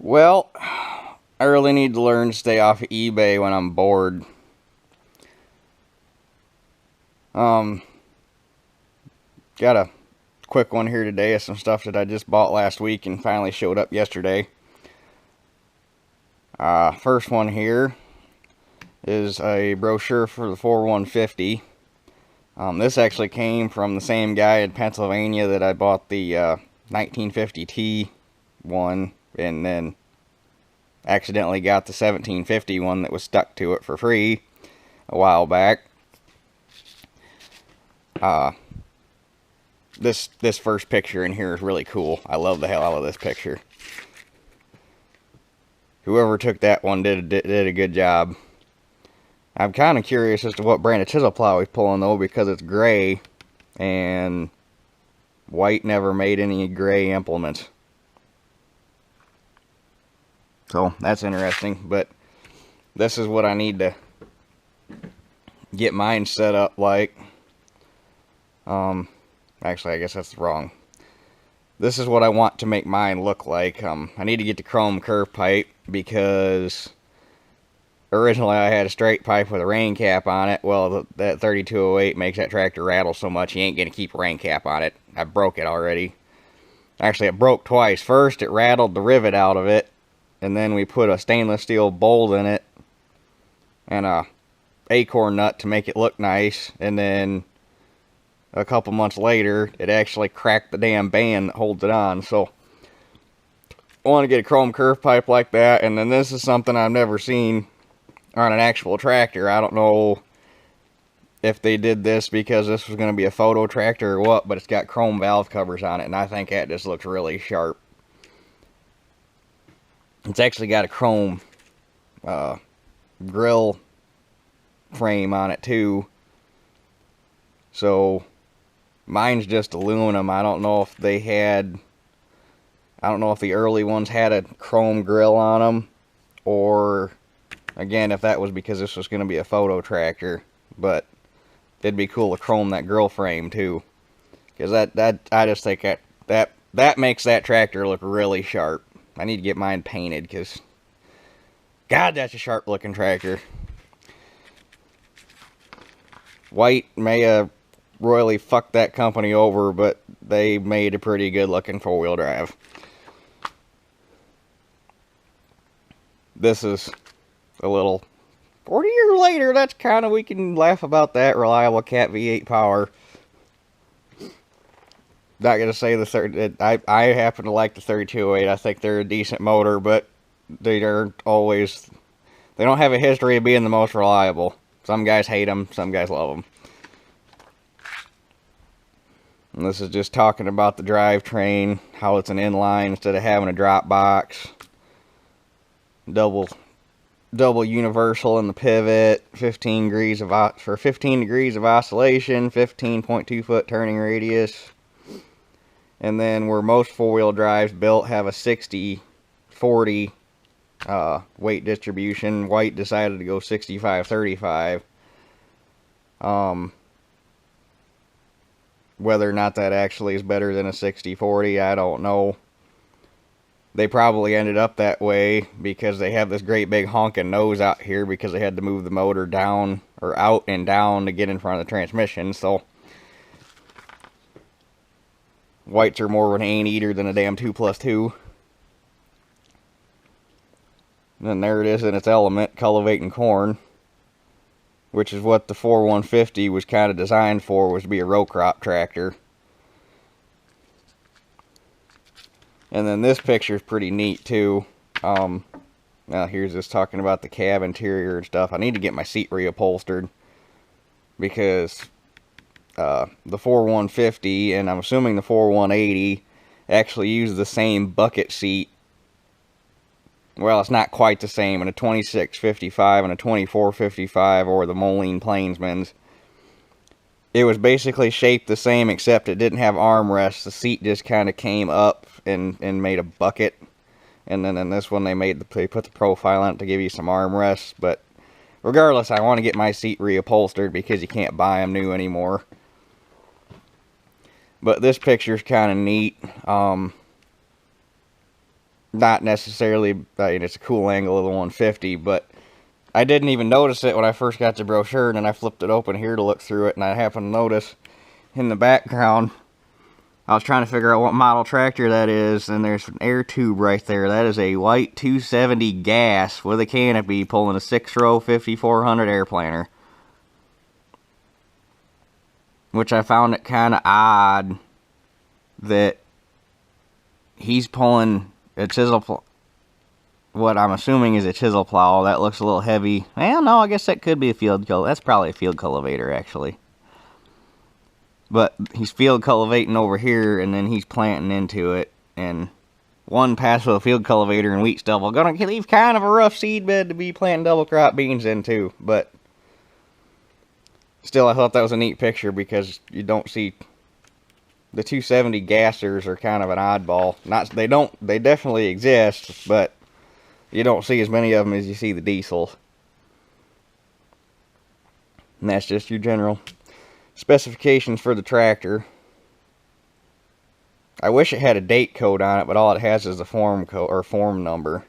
Well, I really need to learn to stay off of eBay when I'm bored. Um, got a quick one here today of some stuff that I just bought last week and finally showed up yesterday. First one here is a brochure for the 4150. This actually came from the same guy in Pennsylvania that I bought the 1950T one, and then accidentally got the 1750 one that was stuck to it for free a while back. This first picture in here is really cool. I love the hell out of this picture. Whoever took that one did a good job. I'm kind of curious as to what brand of chisel plow he's pulling though, because it's gray and White never made any gray implements. So that's interesting, but this is what I need to get mine set up like. Actually, I guess that's wrong. This is what I want to make mine look like. I need to get the chrome curve pipe because originally I had a straight pipe with a rain cap on it. Well, that 3208 makes that tractor rattle so much you ain't going to keep a rain cap on it. I broke it already. Actually, it broke twice. First, it rattled the rivet out of it, and then we put a stainless steel bolt in it and a acorn nut to make it look nice, and then a couple months later it actually cracked the damn band that holds it on. So I want to get a chrome curve pipe like that. And then this is something I've never seen on an actual tractor. I don't know if they did this because this was going to be a photo tractor or what, but it's got chrome valve covers on it, and I think that just looks really sharp. It's actually got a chrome grill frame on it too. So mine's just aluminum. I don't know if they had, I don't know if the early ones had a chrome grill on them, or again if that was because this was going to be a photo tractor. But it'd be cool to chrome that grill frame too, because that I just think that makes that tractor look really sharp. I need to get mine painted because God, that's a sharp looking tractor. White may have royally fucked that company over, but they made a pretty good looking four-wheel drive. This is a little 40 years later. That's kind of, we can laugh about that. Reliable Cat V8 power. Not gonna say I happen to like the 3208. I think they're a decent motor, but they don't have a history of being the most reliable. Some guys hate them, some guys love them. And this is just talking about the drivetrain, how it's an inline instead of having a drop box. Double universal in the pivot, 15 degrees of oscillation, 15.2 foot turning radius. And then where most four-wheel drives built have a 60-40 weight distribution, White decided to go 65-35. Whether or not that actually is better than a 60-40, I don't know. They probably ended up that way because they have this great big honking nose out here because they had to move the motor down or out and down to get in front of the transmission. So Whites are more of an anteater than a damn 2+2. And then there it is in its element, cultivating corn, which is what the 4150 was kind of designed for, was to be a row crop tractor. And then this picture is pretty neat too. Now here's this talking about the cab interior and stuff. I need to get my seat reupholstered because the 4150 and I'm assuming the 4180 actually use the same bucket seat. Well, it's not quite the same in a 2655 and a 2455 or the Moline Plainsman's. It was basically shaped the same except it didn't have armrests. The seat just kind of came up and made a bucket. And then in this one they put the profile on it to give you some armrests. But regardless, I want to get my seat reupholstered because you can't buy them new anymore. But this picture's kind of neat. not necessarily, I mean, it's a cool angle of the 150, but I didn't even notice it when I first got the brochure, and then I flipped it open here to look through it, and I happened to notice in the background, I was trying to figure out what model tractor that is, and there's an air tube right there. That is a white 270 gas with a canopy pulling a 6-row 5400 air planter. Which I found it kind of odd that he's pulling a chisel plow. What I'm assuming is a chisel plow. That looks a little heavy. Well, no, I guess that could be a field cultivator. That's probably a field cultivator, actually. But he's field cultivating over here, and then he's planting into it. And one pass with a field cultivator and wheat stubble gonna leave kind of a rough seed bed to be planting double crop beans into. But still, I thought that was a neat picture because you don't see the 270 gassers are kind of an oddball. They definitely exist, but you don't see as many of them as you see the diesels. And that's just your general specifications for the tractor. I wish it had a date code on it, but all it has is the form code or form number.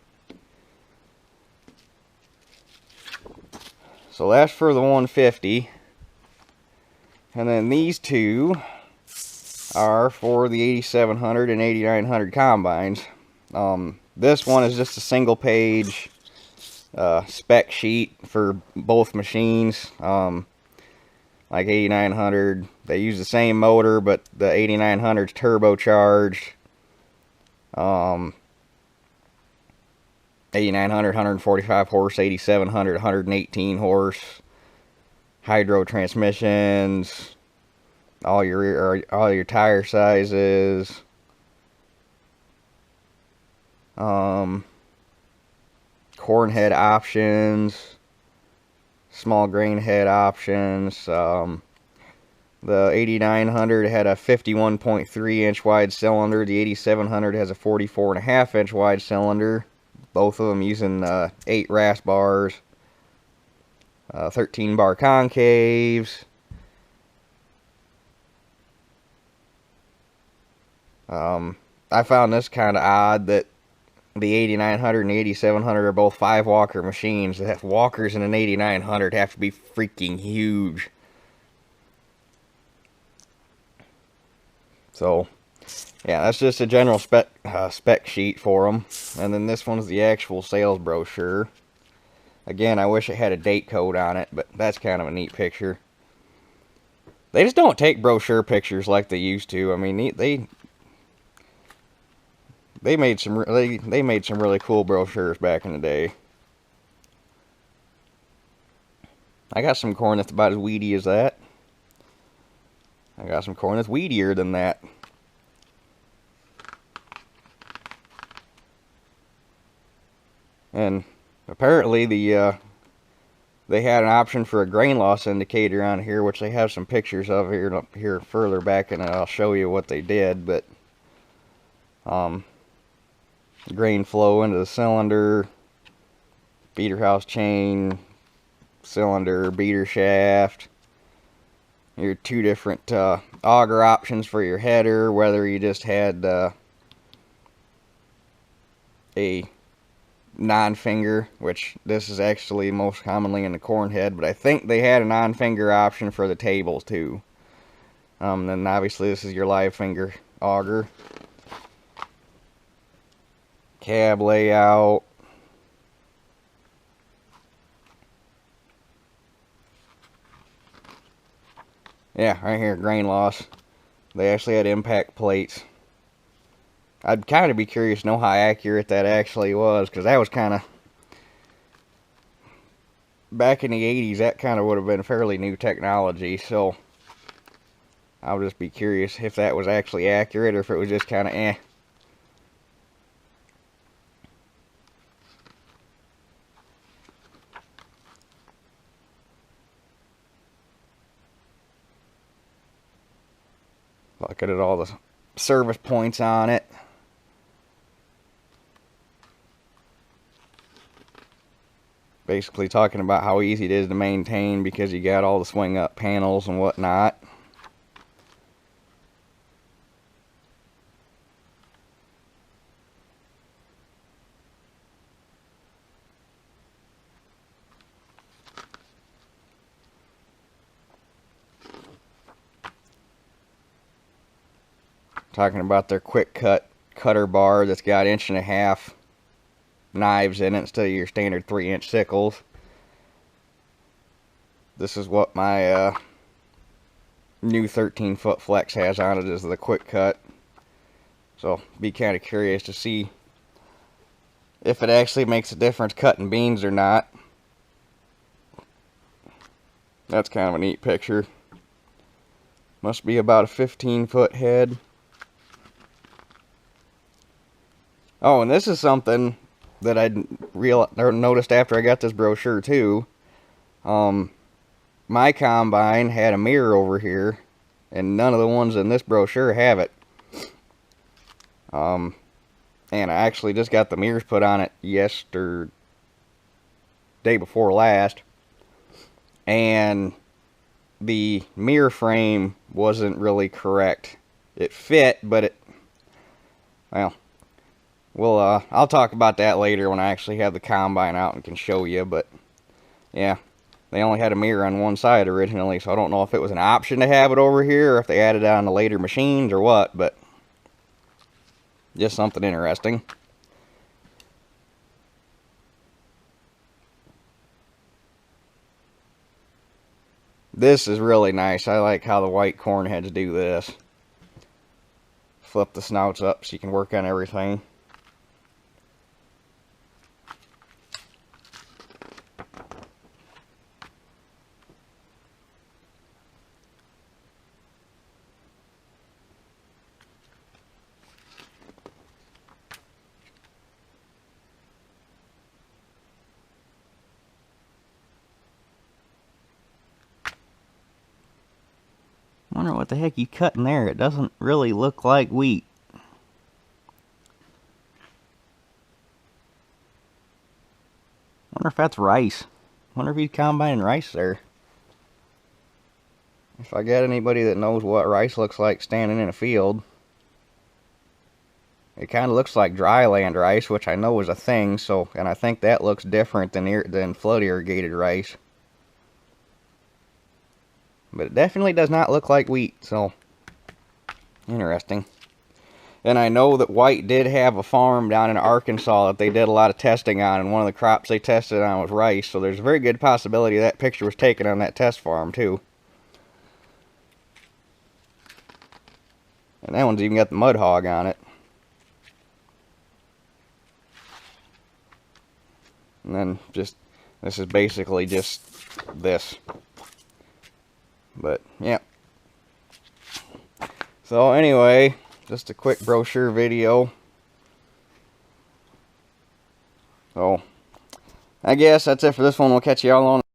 So that's for the 150. And then these two are for the 8700 and 8900 combines. This one is just a single page spec sheet for both machines. Like 8900, they use the same motor, but the 8900's turbocharged. 8900, 145 horse, 8700, 118 horse. Hydro transmissions, all your tire sizes, corn head options, small grain head options. The 8900 had a 51.3 inch wide cylinder. The 8700 has a 44.5 inch wide cylinder. Both of them using 8 RAS bars. 13 bar concaves. I found this kind of odd that the 8900 and the 8700 are both 5-walker machines. The walkers in an 8900 have to be freaking huge. So, yeah, that's just a general spec sheet for them. And then this one's the actual sales brochure. Again, I wish it had a date code on it, but that's kind of a neat picture. They just don't take brochure pictures like they used to. I mean, they made some really cool brochures back in the day. I got some corn that's about as weedy as that. I got some corn that's weedier than that. And apparently they had an option for a grain loss indicator on here, which they have some pictures of here further back, and I'll show you what they did. But grain flow into the cylinder, beater house chain, cylinder, beater shaft. Your 2 different auger options for your header, whether you just had a non-finger, which this is actually most commonly in the corn head, but I think they had a non-finger option for the tables too. Then obviously this is your live finger auger. Cab layout. Yeah, right here, grain loss. They actually had impact plates. I'd kind of be curious to know how accurate that actually was, because that was kind of, back in the 80s, that kind of would have been fairly new technology, so I'll just be curious if that was actually accurate or if it was just kind of eh. Looking at all the service points on it. Basically talking about how easy it is to maintain because you got all the swing up panels and whatnot. talking about their quick cut cutter bar that's got 1.5 inch knives in it instead of your standard 3-inch sickles. This is what my new 13-foot flex has on it, is the quick cut. So be kind of curious to see if it actually makes a difference cutting beans or not. That's kind of a neat picture. Must be about a 15-foot head. Oh, and this is something that I noticed after I got this brochure too. My combine had a mirror over here, and none of the ones in this brochure have it. And I actually just got the mirrors put on it day before last, and the mirror frame wasn't really correct. It fit, but I'll talk about that later when I actually have the combine out and can show you. But yeah, they only had a mirror on one side originally, so I don't know if it was an option to have it over here or if they added it on the later machines or what, but just something interesting. This is really nice. I like how the white corn heads do this. Flip the snouts up so you can work on everything. Wonder what the heck you cut in there. It doesn't really look like wheat. Wonder if that's rice. Wonder if he's combining rice there. If I got anybody that knows what rice looks like standing in a field. It kind of looks like dry land rice, which I know is a thing, and I think that looks different than flood irrigated rice. But it definitely does not look like wheat, so interesting. And I know that White did have a farm down in Arkansas that they did a lot of testing on, and one of the crops they tested on was rice, so there's a very good possibility that picture was taken on that test farm too. And that one's even got the mud hog on it. And then this is basically just this. But yeah. So anyway, just a quick brochure video. So I guess that's it for this one. We'll catch you all on